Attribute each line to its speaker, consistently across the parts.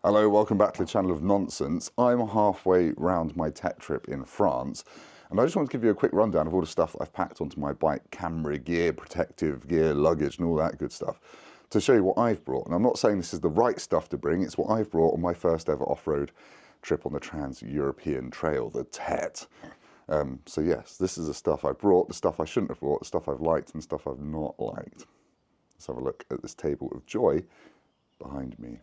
Speaker 1: Hello, welcome back to the channel of nonsense. I'm halfway round my tech trip in France, and I just want to give you a quick rundown of all the stuff that I've packed onto my bike: camera gear, protective gear, luggage, and all that good stuff, to show you what I've brought. And I'm not saying this is the right stuff to bring, it's what I've brought on my first ever off-road trip on the Trans-European Trail, the TET. So yes, this is the stuff I brought, the stuff I shouldn't have brought, the stuff I've liked, and stuff I've not liked. Let's have a look at this table of joy behind me.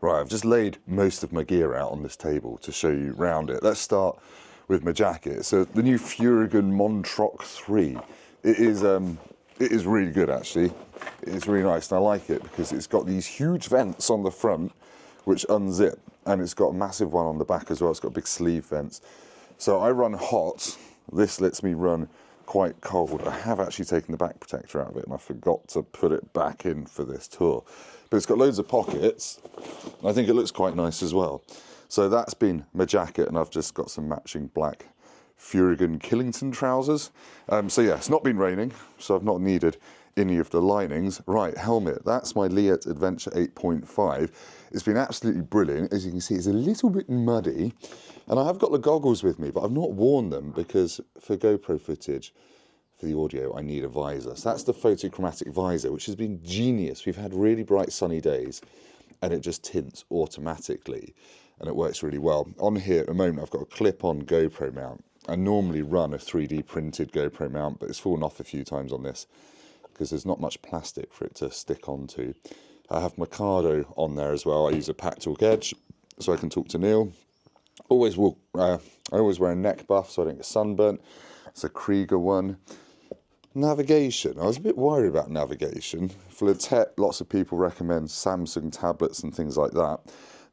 Speaker 1: Right, I've just laid most of my gear out on this table to show you round it. Let's start with my jacket. So the new Furigan Montroc 3. It is really good actually. It's really nice and I like it because it's got these huge vents on the front which unzip, and it's got a massive one on the back as well. It's got big sleeve vents. So I run hot. This lets me run quite cold. I have actually taken the back protector out of it and I forgot to put it back in for this tour. But it's got loads of pockets. I think it looks quite nice as well. So that's been my jacket, and I've just got some matching black Furigan Killington trousers. So yeah, it's not been raining, so I've not needed any of the linings. Right, helmet. That's my Liet Adventure 8.5. It's been absolutely brilliant. As you can see, it's a little bit muddy. And I have got the goggles with me, but I've not worn them because for GoPro footage, for the audio, I need a visor. So that's the photochromatic visor, which has been genius. We've had really bright sunny days and it just tints automatically and it works really well. On here at the moment, I've got a clip-on GoPro mount. I normally run a 3D printed GoPro mount, but it's fallen off a few times on this because there's not much plastic for it to stick onto. I have Mikado on there as well. I use a Packtalk Edge so I can talk to Neil. I always wear a neck buff so I don't get sunburnt. It's a Krieger one. Navigation. I was a bit worried about navigation. For the TET, lots of people recommend Samsung tablets and things like that.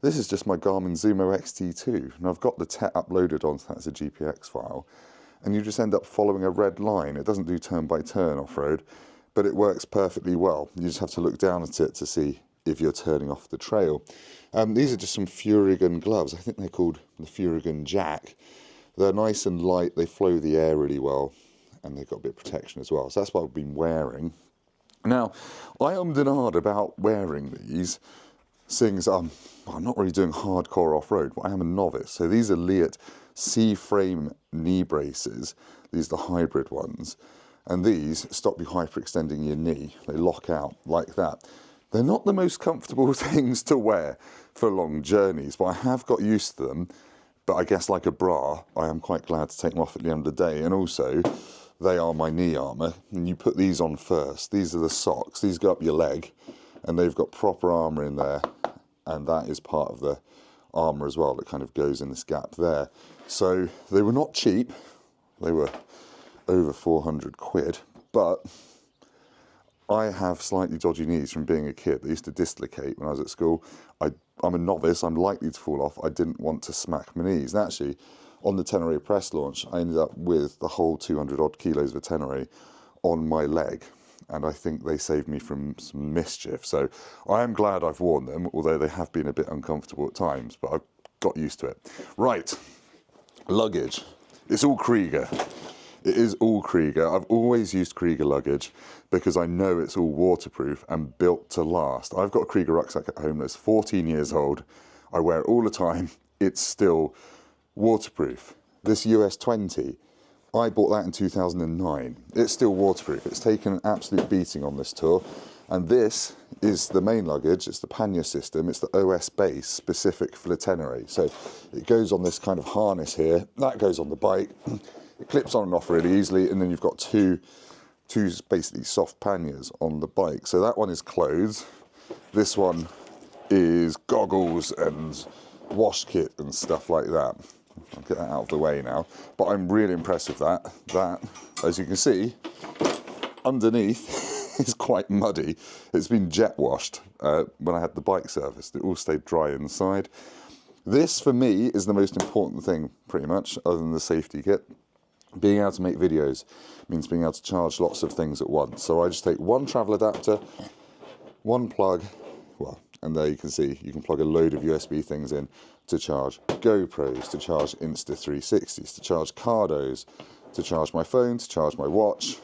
Speaker 1: This is just my Garmin Zumo XT2, and I've got the TET uploaded onto that as a GPX file, and you just end up following a red line. It doesn't do turn-by-turn off-road, but it works perfectly well. You just have to look down at it to see if you're turning off the trail. These are just some Furigan gloves. I think they're called the Furigan Jack. They're nice and light, they flow the air really well, and they've got a bit of protection as well. So that's what I've been wearing. Now, I ummed and ahed about wearing these, seeing as I'm not really doing hardcore off-road, but I am a novice. So these are Liet C-frame knee braces. These are the hybrid ones. And these stop you hyperextending your knee. They lock out like that. They're not the most comfortable things to wear for long journeys, but I have got used to them. But I guess like a bra, I am quite glad to take them off at the end of the day. And also, they are my knee armour. And you put these on first. These are the socks. These go up your leg. And they've got proper armour in there. And that is part of the armour as well that kind of goes in this gap there. So they were not cheap. They were over 400 quid. But I have slightly dodgy knees from being a kid. They used to dislocate when I was at school. I'm a novice, I'm likely to fall off. I didn't want to smack my knees. And actually, on the Tenere press launch, I ended up with the whole 200 odd kilos of Tenere on my leg. And I think they saved me from some mischief. So I am glad I've worn them, although they have been a bit uncomfortable at times, but I've got used to it. Right, luggage. It's all Krieger. It is all Krieger. I've always used Krieger luggage because I know it's all waterproof and built to last. I've got a Krieger rucksack at home that's 14 years old. I wear it all the time. It's still waterproof. This US 20, I bought that in 2009. It's still waterproof. It's taken an absolute beating on this tour. And this is the main luggage. It's the pannier system. It's the OS base specific for the Tenere. So it goes on this kind of harness here. That goes on the bike. It clips on and off really easily, and then you've got two basically soft panniers on the bike. So that one is clothes. This one is goggles and wash kit and stuff like that. I'll get that out of the way now. But I'm really impressed with that. That, as you can see, underneath is quite muddy. It's been jet washed when I had the bike serviced. It all stayed dry inside. This, for me, is the most important thing, pretty much, other than the safety kit. Being able to make videos means being able to charge lots of things at once. So I just take one travel adapter, one plug, well, and there you can see, you can plug a load of USB things in to charge GoPros, to charge Insta360s, to charge Cardos, to charge my phone, to charge my watch,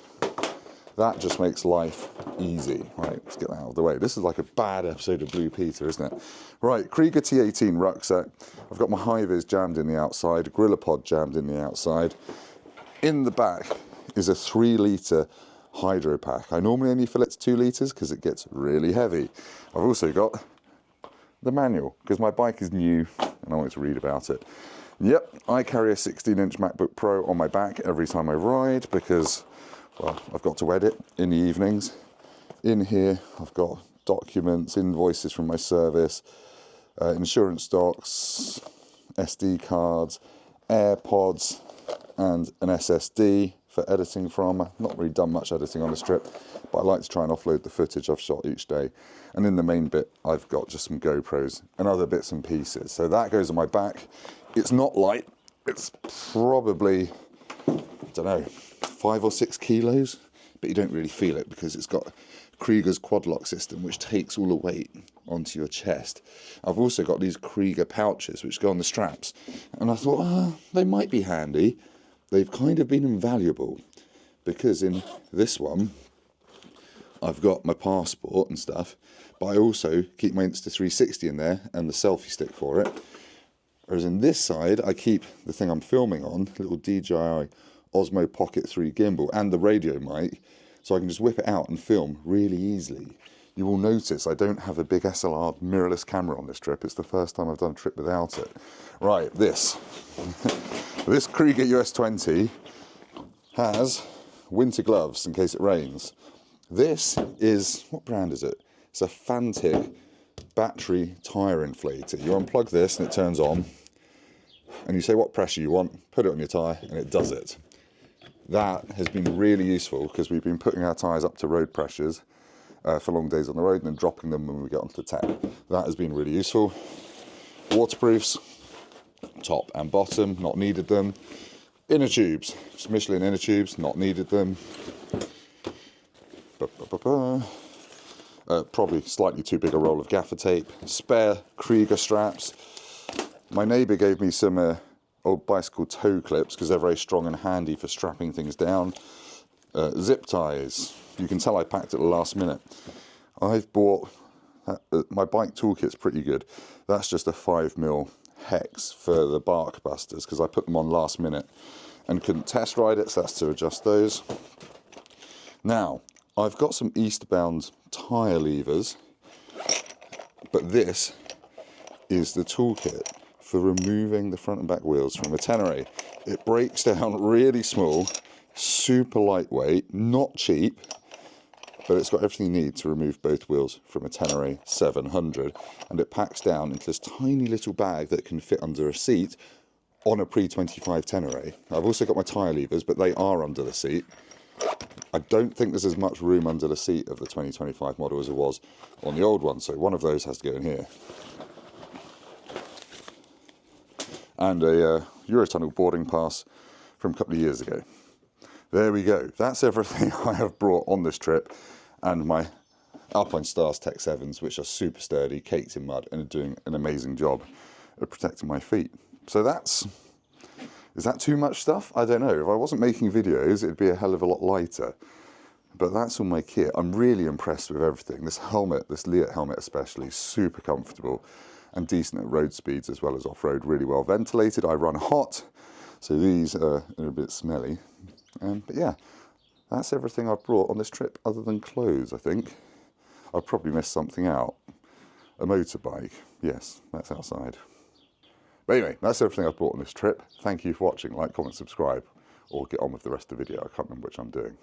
Speaker 1: That just makes life easy. Right, let's get that out of the way. This is like a bad episode of Blue Peter, isn't it? Right, Kriega T18 rucksack. I've got my high-vis jammed in the outside, GorillaPod jammed in the outside. In the back is a 3-litre hydro pack. I normally only fill it to 2 litres because it gets really heavy. I've also got the manual because my bike is new and I want to read about it. Yep, I carry a 16-inch MacBook Pro on my back every time I ride because, well, I've got to edit in the evenings. In here, I've got documents, invoices from my service, insurance docs, SD cards, AirPods, and an SSD for editing from. I've not really done much editing on this trip, but I like to try and offload the footage I've shot each day. And in the main bit, I've got just some GoPros and other bits and pieces. So that goes on my back. It's not light. It's probably, I don't know, 5 or 6 kilos, but you don't really feel it because it's got Krieger's quad lock system, which takes all the weight onto your chest. I've also got these Krieger pouches, which go on the straps. And I thought, they might be handy. They've kind of been invaluable because in this one, I've got my passport and stuff, but I also keep my Insta360 in there and the selfie stick for it. Whereas in this side, I keep the thing I'm filming on, little DJI Osmo Pocket 3 gimbal and the radio mic, so I can just whip it out and film really easily. You will notice I don't have a big SLR mirrorless camera on this trip. It's the first time I've done a trip without it. Right, this. This Kriega US20 has winter gloves in case it rains. This is, what brand is it? It's a Fantic battery tyre inflator. You unplug this and it turns on, and you say what pressure you want, put it on your tyre, and it does it. That has been really useful because we've been putting our tyres up to road pressures for long days on the road and then dropping them when we get onto the tech. That has been really useful. Waterproofs, top and bottom, not needed them. Inner tubes, just Michelin inner tubes, not needed them. Probably slightly too big a roll of gaffer tape. Spare Kriega straps. My neighbour gave me some old bicycle toe clips because they're very strong and handy for strapping things down. Zip ties. You can tell I packed at the last minute. I've bought, my bike toolkit's pretty good. That's just a 5mm hex for the bark busters because I put them on last minute and couldn't test ride it, so that's to adjust those. Now, I've got some eastbound tyre levers, but this is the toolkit for removing the front and back wheels from a Tenere. It breaks down really small, super lightweight, not cheap, but it's got everything you need to remove both wheels from a Tenere 700, and it packs down into this tiny little bag that can fit under a seat on a pre-25 Tenere. I've also got my tyre levers, but they are under the seat. I don't think there's as much room under the seat of the 2025 model as there was on the old one, so one of those has to go in here. And a Eurotunnel boarding pass from a couple of years ago. There we go. That's everything I have brought on this trip, and my Alpine Stars Tech 7s, which are super sturdy, caked in mud, and are doing an amazing job of protecting my feet. So that's... Is that too much stuff? I don't know. If I wasn't making videos, it'd be a hell of a lot lighter. But that's all my kit. I'm really impressed with everything. This helmet, this Leot helmet especially, super comfortable and decent at road speeds as well as off-road, really well ventilated. I run hot, so these are a bit smelly. But yeah, that's everything I've brought on this trip other than clothes, I think. I've probably missed something out. A motorbike. Yes, that's outside. But anyway, that's everything I've brought on this trip. Thank you for watching. Like, comment, subscribe, or get on with the rest of the video. I can't remember which I'm doing.